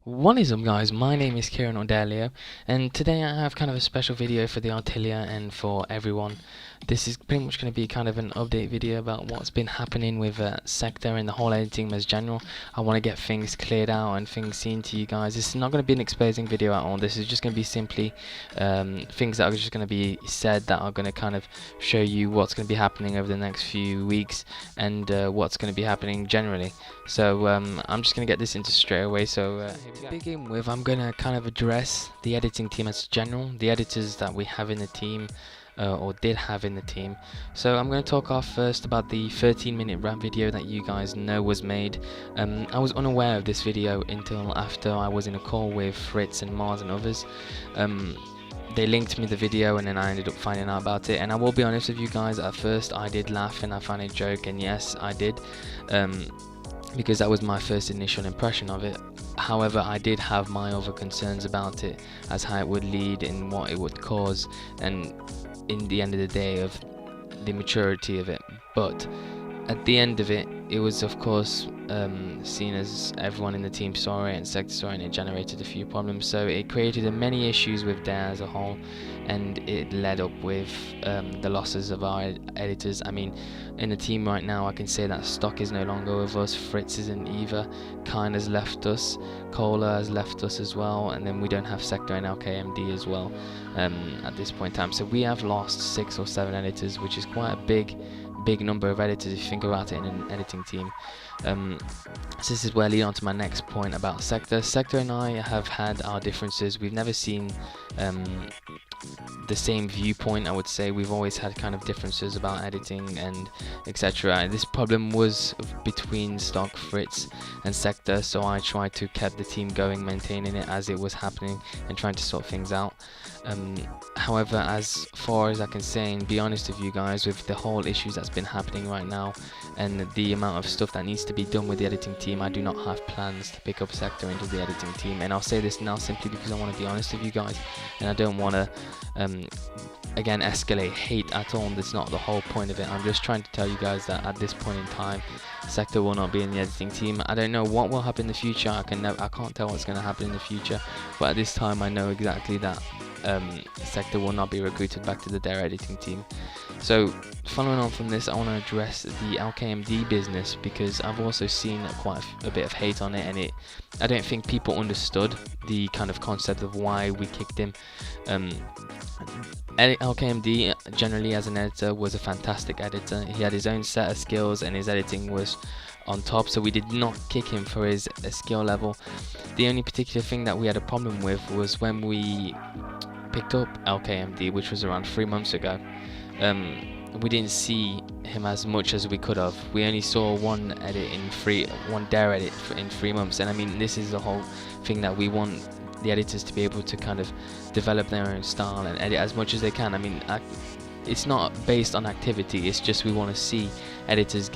What is up, guys? My name is DareArtelier, and today I have kind of a special video for the Artelier and for everyone. This is pretty much going to be kind of an update video about what's been happening with Sector and the whole editing as general. I want to get things cleared out and things seen to you guys. This is not going to be an exposing video at all. This is just going to be simply things that are just going to be said that are going to kind of show you what's going to be happening over the next few weeks and what's going to be happening generally. So I'm just going to get this into straight away. So to begin with, I'm going to kind of address the editing team as general, the editors that we have in the team, or did have in the team. So I'm going to talk off first about the 13-minute rap video that you guys know was made. I was unaware of this video until after I was in a call with Fritz and Marz and others. They linked me the video and then I ended up finding out about it, and I will be honest with you guys, at first I did laugh and I found it a joke, and yes, I did, because that was my first initial impression of it. However, I did have my other concerns about it, as how it would lead and what it would cause, and in the end of the day of the maturity of it. But at the end of it, it was of course seen as everyone in the team saw it and Sector saw it, and it generated a few problems. So it created many issues with Dare as a whole, and it led up with the losses of our editors. I mean, in the team right now, I can say that Stock is no longer with us, Fritz isn't either, Kine has left us, Kohler has left us as well, and then we don't have Sector and LKMD as well at this point in time. So we have lost 6 or 7 editors, which is quite a big number of editors if you think about it in an editing team. So this is where I lead on to my next point about Sector. Sector and I have had our differences. We've never seen the same viewpoint, I would say. We've always had kind of differences about editing and etc. This problem was between Stock, Fritz and Sector, so I tried to keep the team going, maintaining it as it was happening and trying to sort things out. However, as far as I can say and be honest with you guys, with the whole issues that's been happening right now and the amount of stuff that needs to be done with the editing team, I do not have plans to pick up Sector into the editing team. And I'll say this now simply because I want to be honest with you guys, and I don't want to again escalate hate at all. That's not the whole point of it. I'm just trying to tell you guys that at this point in time, Sector will not be in the editing team. I don't know what will happen in the future. I can't tell what's going to happen in the future, but at this time I know exactly that Sector will not be recruited back to the Dare editing team. So following on from this, I want to address the LKMD business, because I've also seen quite a bit of hate on it, and I don't think people understood the kind of concept of why we kicked him. LKMD generally as an editor was a fantastic editor. He had his own set of skills and his editing was on top, so we did not kick him for his skill level. The only particular thing that we had a problem with was when we picked up LKMD, which was around 3 months ago. We didn't see him as much as we could have. We only saw one Dare edit in 3 months, and I mean, this is the whole thing that we want the editors to be able to kind of develop their own style and edit as much as they can. I mean, it's not based on activity, it's just we want to see editors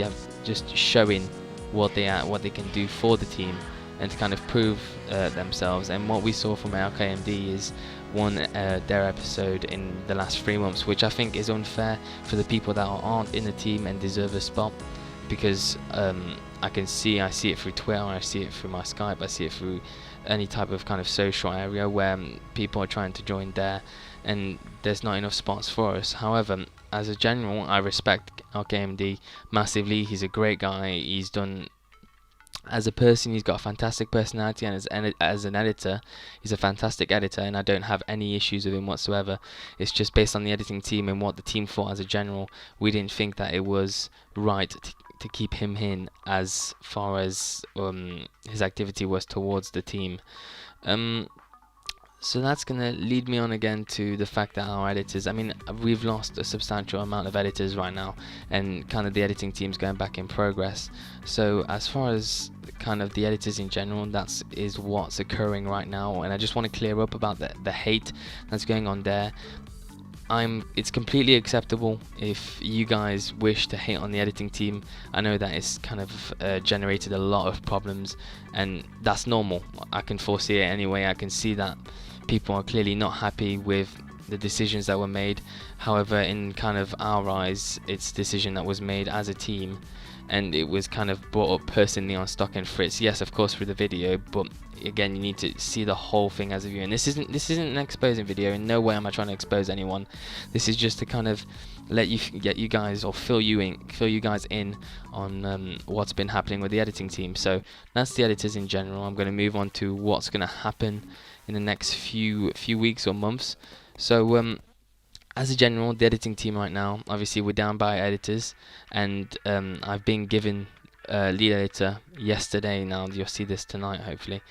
just showing what they can do for the team and to kind of prove themselves. And what we saw from LKMD is one Dare episode in the last 3 months, which I think is unfair for the people that aren't in the team and deserve a spot, because I see it through Twitter, I see it through my Skype, I see it through any type of kind of social area where people are trying to join Dare and there's not enough spots for us. However, as a general, I respect LKMD massively. He's a great guy. He's done, as a person, he's got a fantastic personality, and as an editor, he's a fantastic editor, and I don't have any issues with him whatsoever. It's just based on the editing team and what the team thought as a general, we didn't think that it was right to keep him in as far as his activity was towards the team. So that's going to lead me on again to the fact that our editors, I mean, we've lost a substantial amount of editors right now, and kind of the editing team's going back in progress. So as far as kind of the editors in general, is what's occurring right now, and I just want to clear up about the hate that's going on there. It's completely acceptable if you guys wish to hate on the editing team. I know that it's kind of generated a lot of problems, and that's normal. I can foresee it anyway. I can see that people are clearly not happy with the decisions that were made. However, in kind of our eyes, it's a decision that was made as a team, and it was kind of brought up personally on Stock and Fritz. Yes, of course, through the video, but again, you need to see the whole thing as a viewer. And this isn't an exposing video. In no way am I trying to expose anyone. This is just to kind of get you guys, or fill you guys in on what's been happening with the editing team. So that's the editors in general. I'm going to move on to what's going to happen in the next few weeks or months. So as a general, the editing team right now, obviously we're down by editors, and I've been given lead editor yesterday. Now you'll see this tonight, hopefully.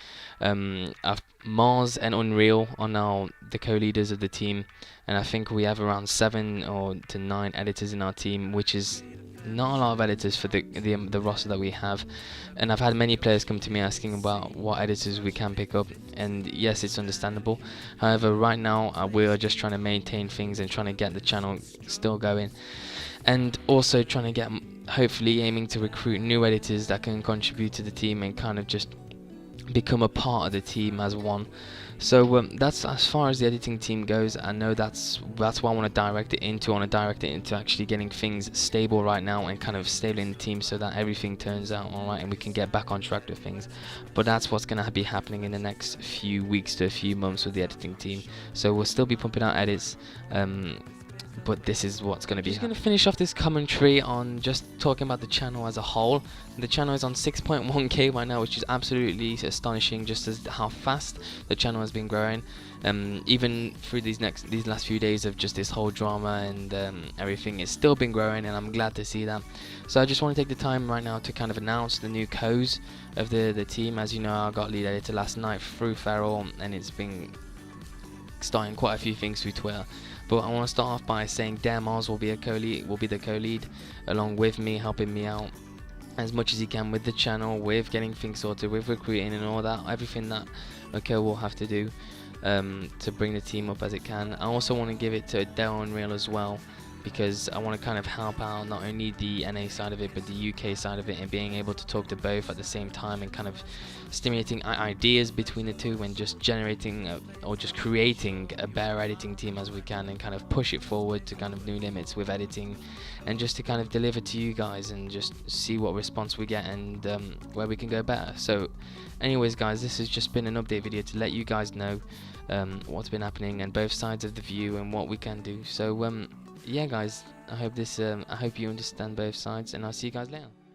Marz and Unreal are now the co-leaders of the team, and I think we have around 7 or to 9 editors in our team, which is not a lot of editors for the roster that we have. And I've had many players come to me asking about what editors we can pick up, and yes, it's understandable. However, right now we are just trying to maintain things and trying to get the channel still going, and also trying to get, hopefully aiming to recruit new editors that can contribute to the team and kind of just become a part of the team as one. So that's as far as the editing team goes. I know that's what I want to direct it into. I want to direct it into actually getting things stable right now and kind of stable in the team, so that everything turns out alright and we can get back on track with things. But that's what's going to be happening in the next few weeks to a few months with the editing team. So we'll still be pumping out edits, but this is what's going to be. Just going to finish off this commentary on just talking about the channel as a whole. The channel is on 6.1k right now, which is absolutely astonishing, just as how fast the channel has been growing. Even through these last few days of just this whole drama and everything, it's still been growing, and I'm glad to see that. So I just want to take the time right now to kind of announce the new co's of the team. As you know, I got lead editor last night through Feral, and it's been starting quite a few things through Twitter. But I want to start off by saying Marz will be the co-lead along with me, helping me out as much as he can with the channel, with getting things sorted, with recruiting and all that, everything that Mako will have to do to bring the team up as it can. I also want to give it to DareArtelier as well, because I want to kind of help out not only the NA side of it but the UK side of it, and being able to talk to both at the same time and kind of stimulating ideas between the two, and just generating or just creating a better editing team as we can, and kind of push it forward to kind of new limits with editing, and just to kind of deliver to you guys and just see what response we get and where we can go better. So anyways guys, this has just been an update video to let you guys know what's been happening and both sides of the view and what we can do. So yeah guys, I hope you understand both sides, and I'll see you guys later.